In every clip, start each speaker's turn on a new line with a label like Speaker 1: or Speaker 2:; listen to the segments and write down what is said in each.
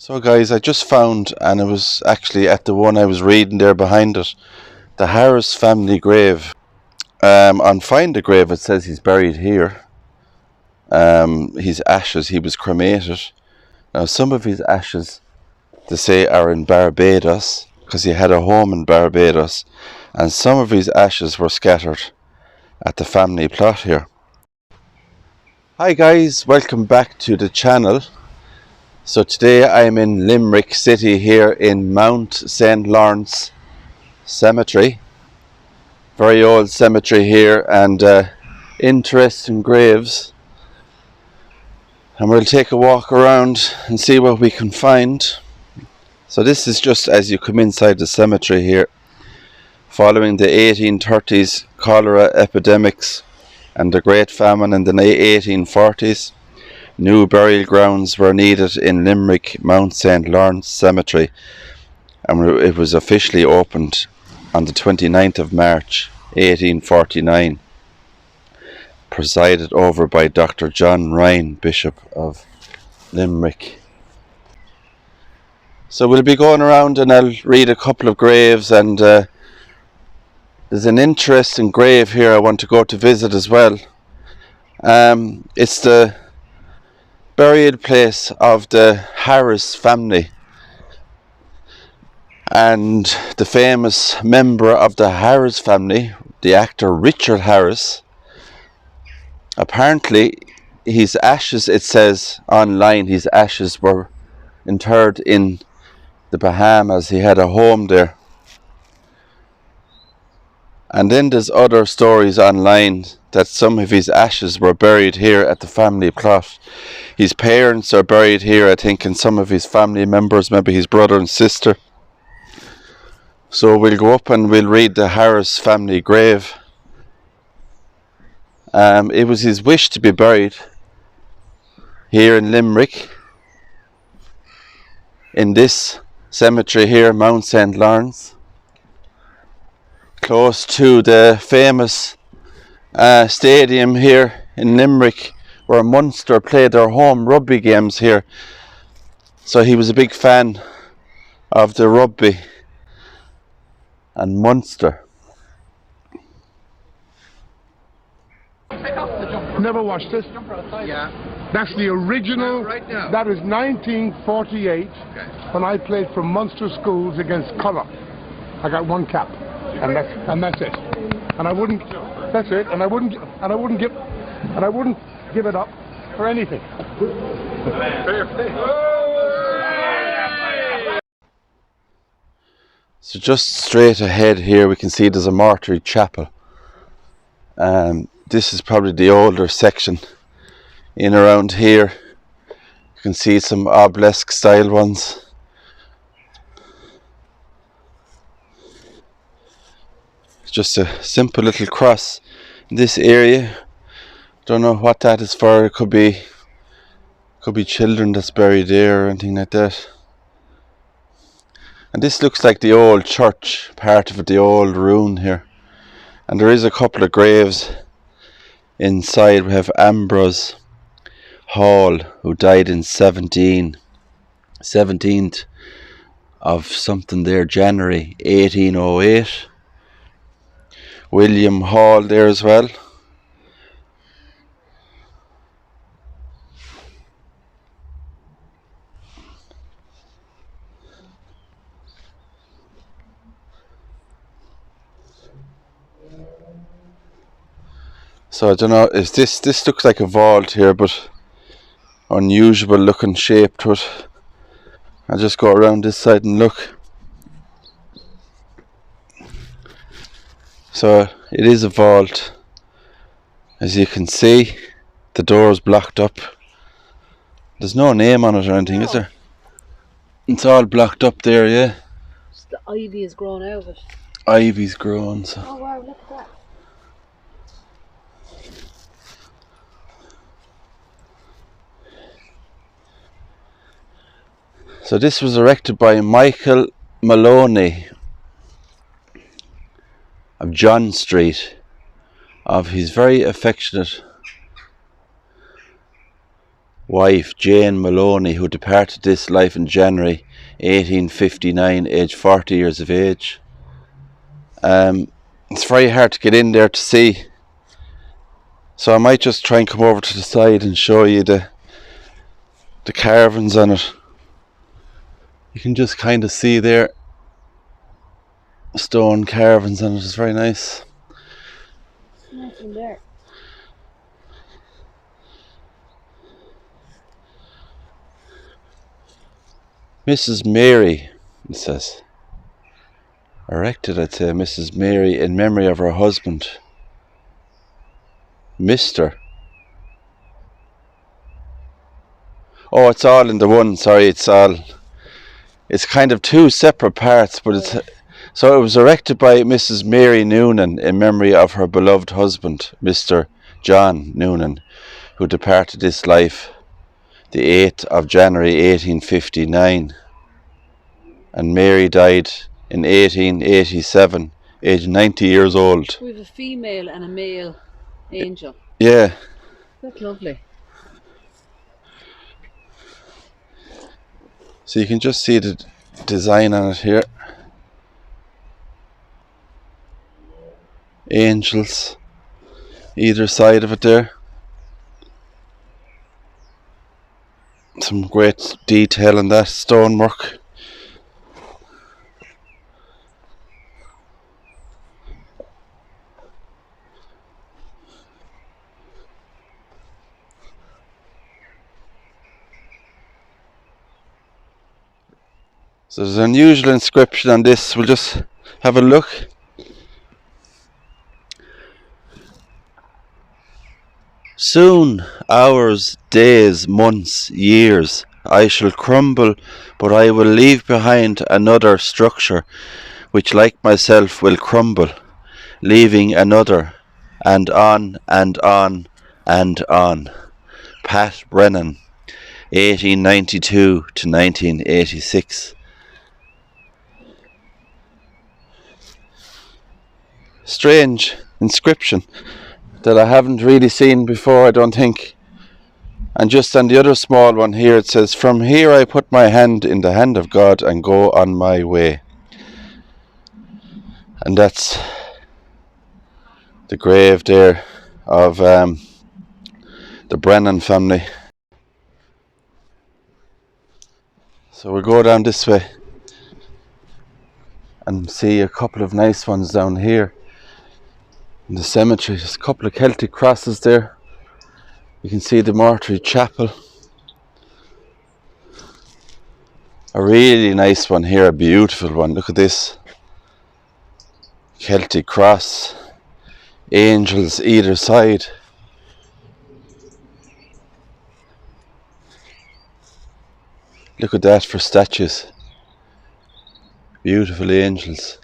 Speaker 1: So guys, I just found, and it was actually at the one I was reading there behind it, the Harris family grave. On Find a Grave it says he's buried here. His ashes, he was cremated. Now some of his ashes, they say, are in Barbados, because he had a home in Barbados, and some of his ashes were scattered at the family plot here. Hi guys, welcome back to the channel. So today I'm in Limerick City here in Mount St. Lawrence Cemetery. Very old cemetery here, and interesting graves. And we'll take a walk around and see what we can find. So this is just as you come inside the cemetery here. Following the 1830s cholera epidemics and the Great Famine in the 1840s, new burial grounds were needed in Limerick Mount St. Lawrence Cemetery, and it was officially opened on the 29th of March 1849, presided over by Dr. John Ryan, Bishop of Limerick. So we'll be going around and I'll read a couple of graves, and there's an interesting grave here I want to go to visit as well. It's the burial place of the Harris family, and the famous member of the Harris family, the actor Richard Harris. Apparently his ashes, it says online, his ashes were interred in the Bahamas. He had a home there. And then there's other stories online that some of his ashes were buried here at the family plot. His parents are buried here, I think, and some of his family members, maybe his brother and sister. So we'll go up and we'll read the Harris family grave. It was his wish to be buried here in Limerick, in this cemetery here, Mount St. Lawrence, close to the famous stadium here in Limerick where Munster played their home rugby games here. So he was a big fan of the rugby and Munster.
Speaker 2: Never watched it.
Speaker 3: Yeah.
Speaker 2: That's the original.
Speaker 3: Right now.
Speaker 2: That is 1948 when I played for Munster schools against Colour. I got one cap, and that's it. And I wouldn't. That's it. And I wouldn't give it up for anything.
Speaker 1: So just straight ahead here we can see there's a mortuary chapel. This is probably the older section in around here. You can see some obelisk style ones. It's just a simple little cross in this area. Don't know what that is for. It could be children that's buried there or anything like that. And this looks like the old church, part of the old ruin here. And there is a couple of graves inside. We have Ambrose Hall, who died in 17th of something there, January 1808. William Hall there as well. So I don't know, is this looks like a vault here, but unusual looking shape to it. I'll just go around this side and look. So it is a vault. As you can see, the door is blocked up. There's no name on it or anything, is there? It's all blocked up there, yeah.
Speaker 4: Just the ivy has grown out of it.
Speaker 1: Ivy's grown, so.
Speaker 4: Oh wow, look at that.
Speaker 1: So this was erected by Michael Maloney of John Street, of his very affectionate wife, Jane Maloney, who departed this life in January 1859, aged 40 years of age. It's very hard to get in there to see, so I might just try and come over to the side and show you the carvings on it. You can just kind of see there stone carvings on it. It's very nice.
Speaker 4: Nothing there.
Speaker 1: Mrs. Mary, it says. Erected, I'd say, Mrs. Mary in memory of her husband, Mr. Oh, it's all in the one, sorry, it's kind of two separate parts, but it's, so it was erected by Mrs. Mary Noonan in memory of her beloved husband, Mr. John Noonan, who departed this life the 8th of January 1859, and Mary died in 1887, aged 90 years old.
Speaker 4: We have a female and a male angel.
Speaker 1: Yeah.
Speaker 4: That's lovely.
Speaker 1: So you can just see the design on it here. Angels either side of it there. Some great detail in that stonework. So there's an unusual inscription on this. We'll just have a look. Soon, hours, days, months, years, I shall crumble, but I will leave behind another structure, which like myself will crumble, leaving another, and on and on and on. Pat Brennan, 1892 to 1986. Strange inscription that I haven't really seen before, I don't think. And just on the other small one here it says, "From here I put my hand in the hand of God and go on my way." And that's the grave there of the Brennan family. So we'll go down this way and see a couple of nice ones down here in the cemetery. There's a couple of Celtic crosses there. You can see the mortuary chapel. A really nice one here, a beautiful one. Look at this. Celtic cross. Angels either side. Look at that for statues. Beautiful angels.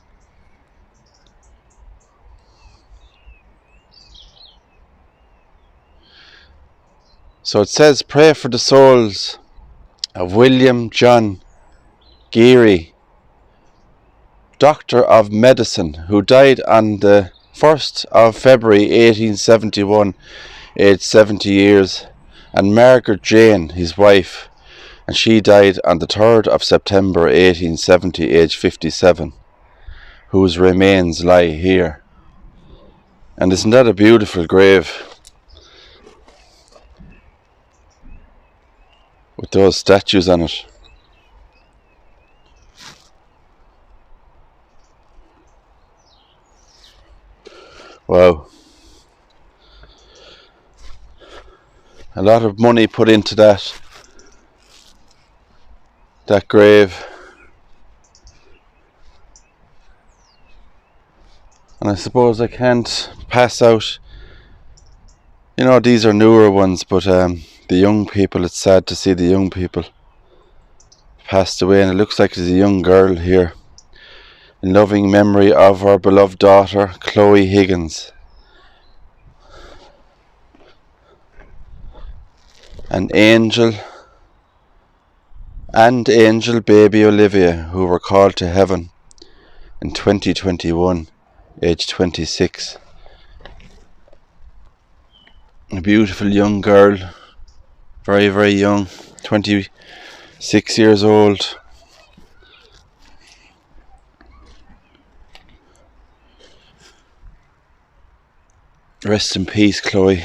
Speaker 1: So it says, pray for the souls of William John Geary, Doctor of Medicine, who died on the 1st of February 1871, aged 70 years, and Margaret Jane, his wife, and she died on the 3rd of September 1870, aged 57, whose remains lie here. And isn't that a beautiful grave? With those statues on it. Wow. A lot of money put into that grave. And I suppose I can't pass out, you know, these are newer ones, but the young people, it's sad to see the young people passed away, and it looks like there's a young girl here in loving memory of our beloved daughter, Chloe Higgins. An angel and angel baby Olivia, who were called to heaven in 2021, age 26. A beautiful young girl Very, very young, 26 years old. Rest in peace, Chloe.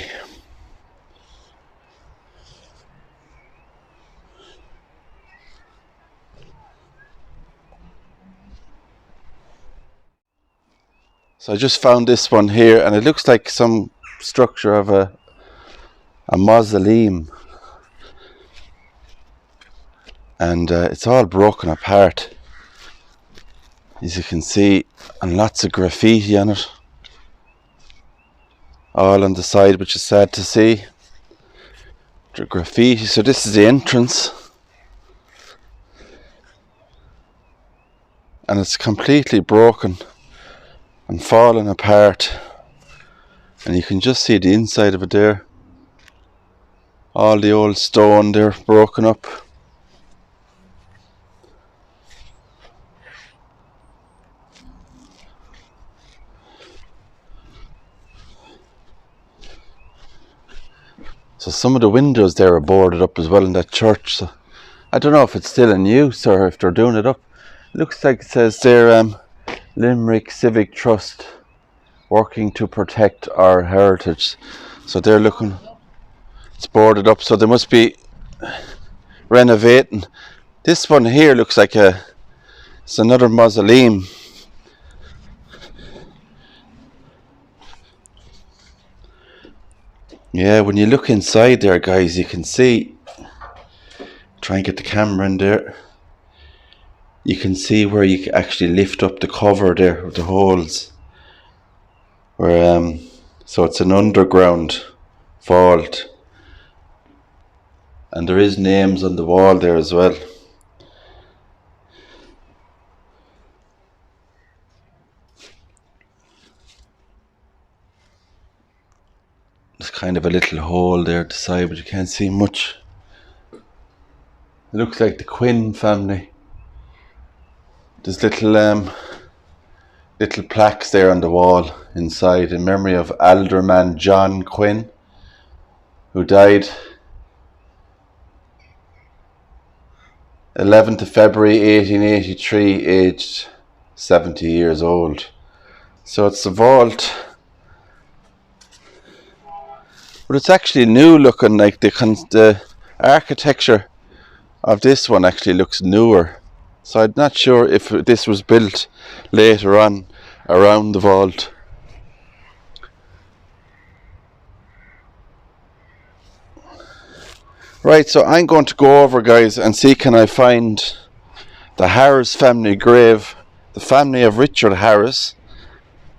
Speaker 1: So I just found this one here, and it looks like some structure of a mausoleum. And it's all broken apart, as you can see, and lots of graffiti on it. All on the side, which is sad to see. The graffiti. So this is the entrance. And it's completely broken and falling apart. And you can just see the inside of it there. All the old stone there broken up. So some of the windows there are boarded up as well in that church. So I don't know if it's still in use or if they're doing it up. It looks like it says there, Limerick Civic Trust, working to protect our heritage. So they're looking, it's boarded up, so they must be renovating. This one here looks like it's another mausoleum. Yeah, when you look inside there, guys, you can see, try and get the camera in there, you can see where you can actually lift up the cover there with the holes. Where so it's an underground vault, and there is names on the wall there as well. There's kind of a little hole there at the side, but you can't see much. It looks like the Quinn family. There's little plaques there on the wall inside in memory of Alderman John Quinn, who died 11th of February 1883, aged 70 years old. So it's a vault, but it's actually new looking. Like the architecture of this one actually looks newer. So I'm not sure if this was built later on around the vault. Right, so I'm going to go over, guys, and see can I find the Harris family grave, the family of Richard Harris.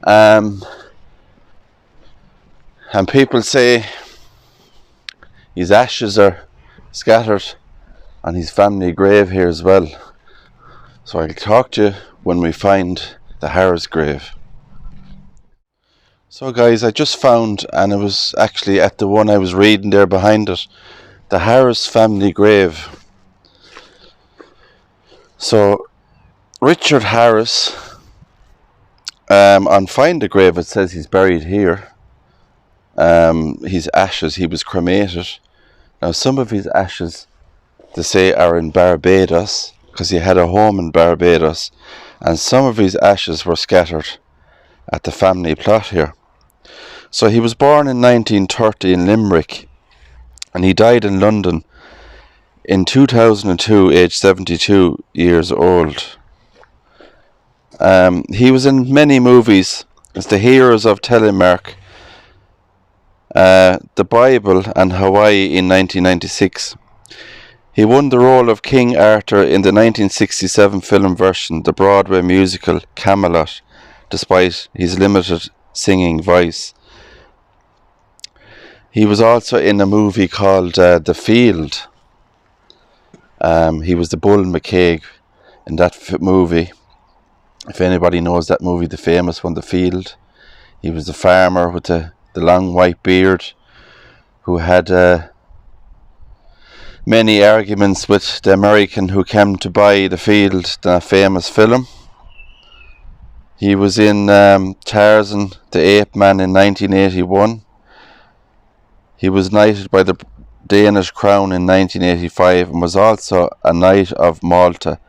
Speaker 1: And people say his ashes are scattered on his family grave here as well. So I'll talk to you when we find the Harris grave. So guys, I just found, and it was actually at the one I was reading there behind it, the Harris family grave. So Richard Harris, on Find the Grave it says he's buried here. His ashes, he was cremated. Now some of his ashes, they say, are in Barbados, because he had a home in Barbados, and some of his ashes were scattered at the family plot here. So he was born in 1930 in Limerick, and he died in London in 2002, aged 72 years old. He was in many movies as the Heroes of Telemark, The Bible, and Hawaii in 1996. He won the role of King Arthur in the 1967 film version, the Broadway musical Camelot, despite his limited singing voice. He was also in a movie called The Field. He was the Bull McCaig in that movie. If anybody knows that movie, the famous one, The Field. He was the farmer with the long white beard who had many arguments with the American who came to buy the field, the famous film. He was in Tarzan, the Ape Man in 1981. He was knighted by the Danish crown in 1985 and was also a Knight of Malta.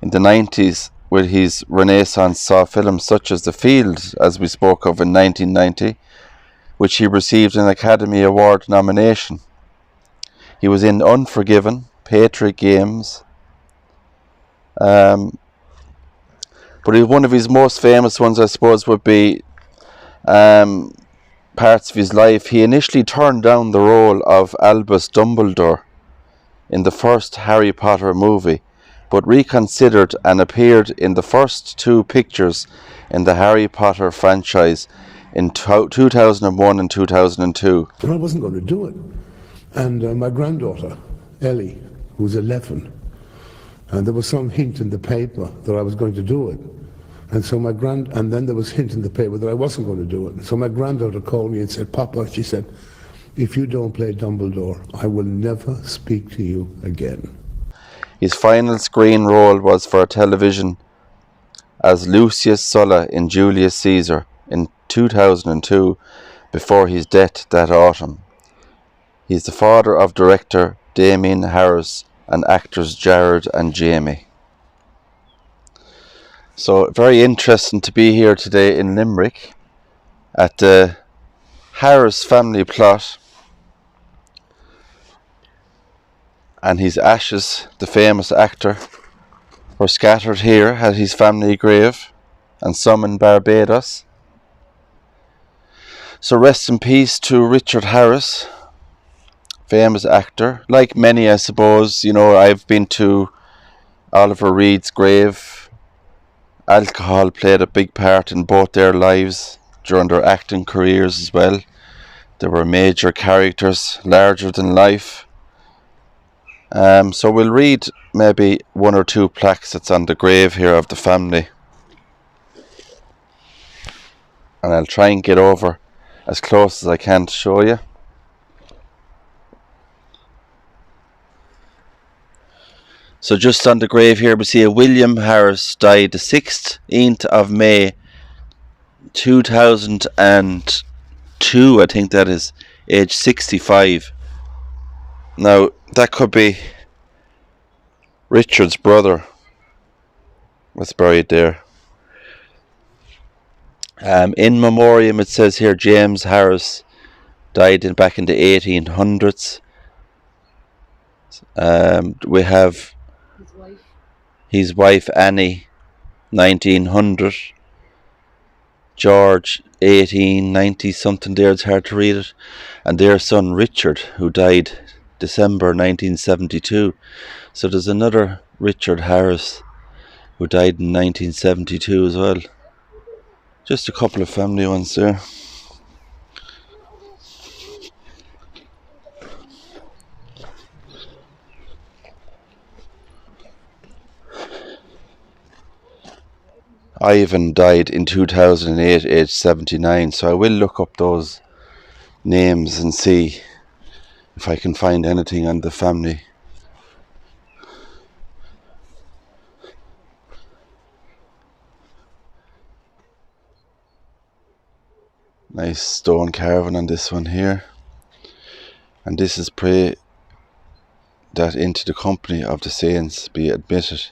Speaker 1: In the 90s, with his renaissance, saw films such as The Field, as we spoke of in 1990, which he received an Academy Award nomination. He was in Unforgiven, Patriot Games, but one of his most famous ones, I suppose, would be parts of his life. He initially turned down the role of Albus Dumbledore in the first Harry Potter movie, but reconsidered and appeared in the first two pictures in the Harry Potter franchise in 2001 and 2002.
Speaker 2: And I wasn't going to do it. And my granddaughter, Ellie, who's 11, and there was some hint in the paper that I was going to do it. And so and then there was hint in the paper that I wasn't going to do it. So my granddaughter called me and said, Papa, she said, if you don't play Dumbledore, I will never speak to you again.
Speaker 1: His final screen role was for television as Lucius Sulla in Julius Caesar in 2002, before his death that autumn. He is the father of director Damien Harris and actors Jared and Jamie. So very interesting to be here today in Limerick at the Harris family plot, and his ashes, the famous actor, were scattered here at his family grave, and some in Barbados. So rest in peace to Richard Harris, famous actor. Like many, I suppose, I've been to Oliver Reed's grave. Alcohol played a big part in both their lives during their acting careers as well. They were major characters, larger than life. So we'll read maybe one or two plaques that's on the grave here of the family. And I'll try and get over as close as I can to show you. So just on the grave here we see a William Harris, died the 16th of May 2002, I think that is, age 65. Now that could be Richard's brother was buried there. In memoriam it says here James Harris died back in the 1800s. We have his wife Annie, 1900. George, 1890 something there, it's hard to read it. And their son Richard, who died December 1972. So there's another Richard Harris who died in 1972 as well. Just a couple of family ones there. Ivan died in 2008, age 79, so I will look up those names and see if I can find anything on the family. Nice stone carving on this one here. And this is pray that into the company of the saints be admitted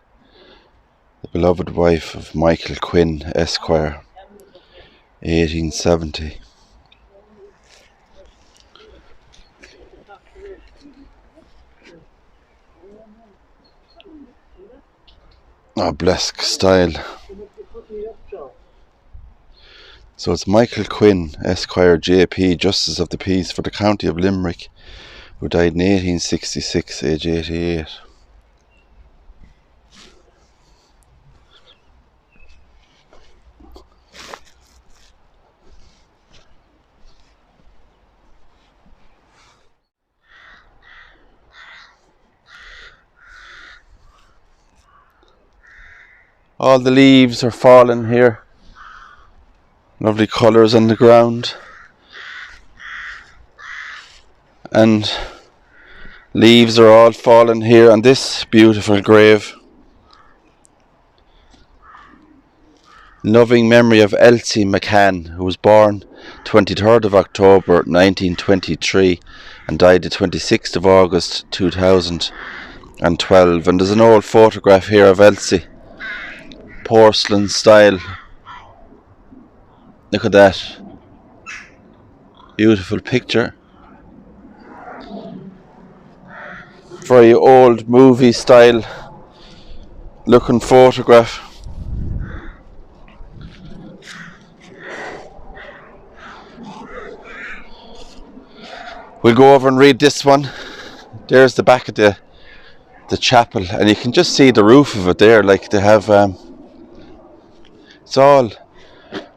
Speaker 1: the beloved wife of Michael Quinn, Esquire, 1870. Oh, bless style. So it's Michael Quinn, Esquire, JP, Justice of the Peace for the County of Limerick, who died in 1866, age 88. All the leaves are falling here. Lovely colours on the ground. And leaves are all falling here on this beautiful grave. In loving memory of Elsie McCann, who was born 23rd of October 1923 and died the 26th of August 2012. And there's an old photograph here of Elsie, porcelain style. Look at that, beautiful picture. Very old movie style looking photograph. We'll go over and read this one. There's the back of the chapel, and you can just see the roof of it there. Like they have, it's all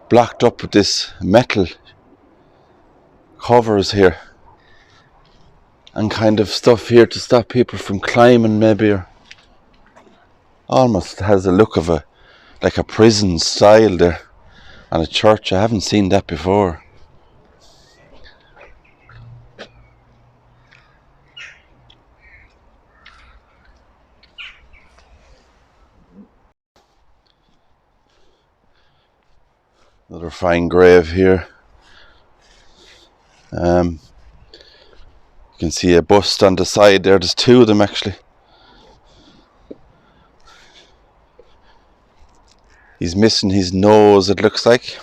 Speaker 1: blocked up with this metal covers here, and kind of stuff here to stop people from climbing, maybe, or almost has a look of like a prison style there, and a church. I haven't seen that before. Another fine grave here. You can see a bust on the side there. There's two of them actually. He's missing his nose, it looks like.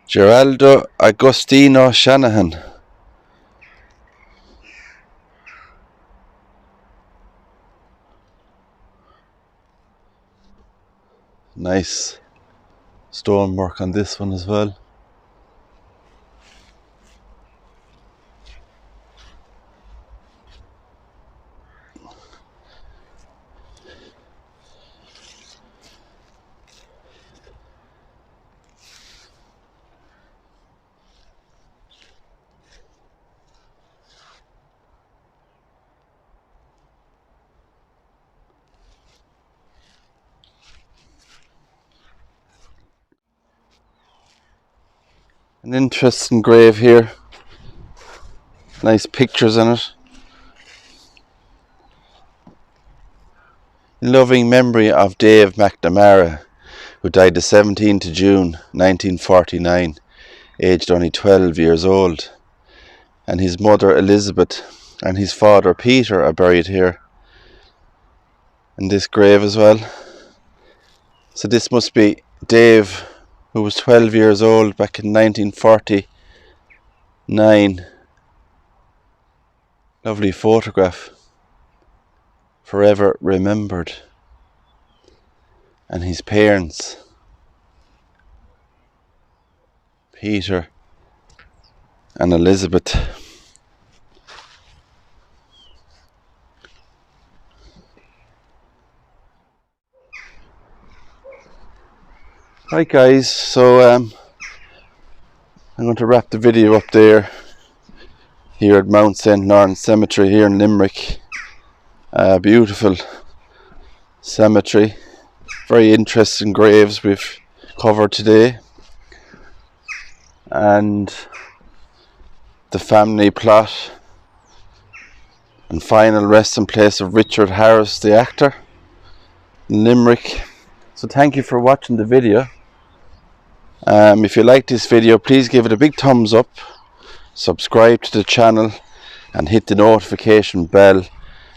Speaker 1: Geraldo Agostino Shanahan. Nice stonework on this one as well. An interesting grave here. Nice pictures in it. In loving memory of Dave McNamara, who died the 17th of June 1949, aged only 12 years old. And his mother Elizabeth and his father Peter are buried here in this grave as well. So this must be Dave, who was 12 years old back in 1949. Lovely photograph, forever remembered. And his parents, Peter and Elizabeth. Right guys, so I'm going to wrap the video up there, here at Mount St. Lawrence Cemetery here in Limerick. Beautiful cemetery, very interesting graves we've covered today, and the family plot and final resting place of Richard Harris, the actor, in Limerick. So thank you for watching the video. If you like this video, please give it a big thumbs up, subscribe to the channel and hit the notification bell,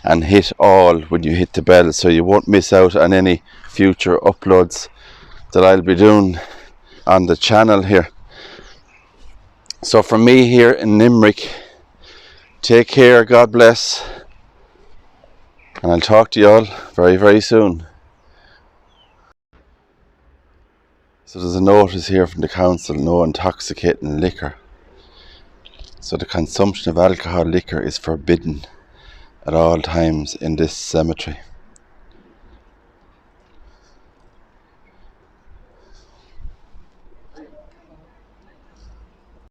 Speaker 1: and hit all when you hit the bell so you won't miss out on any future uploads that I'll be doing on the channel here. So from me here in Limerick, take care, God bless, and I'll talk to you all very, very soon. So there's a notice here from the council: no intoxicating liquor. So the consumption of alcohol liquor is forbidden at all times in this cemetery.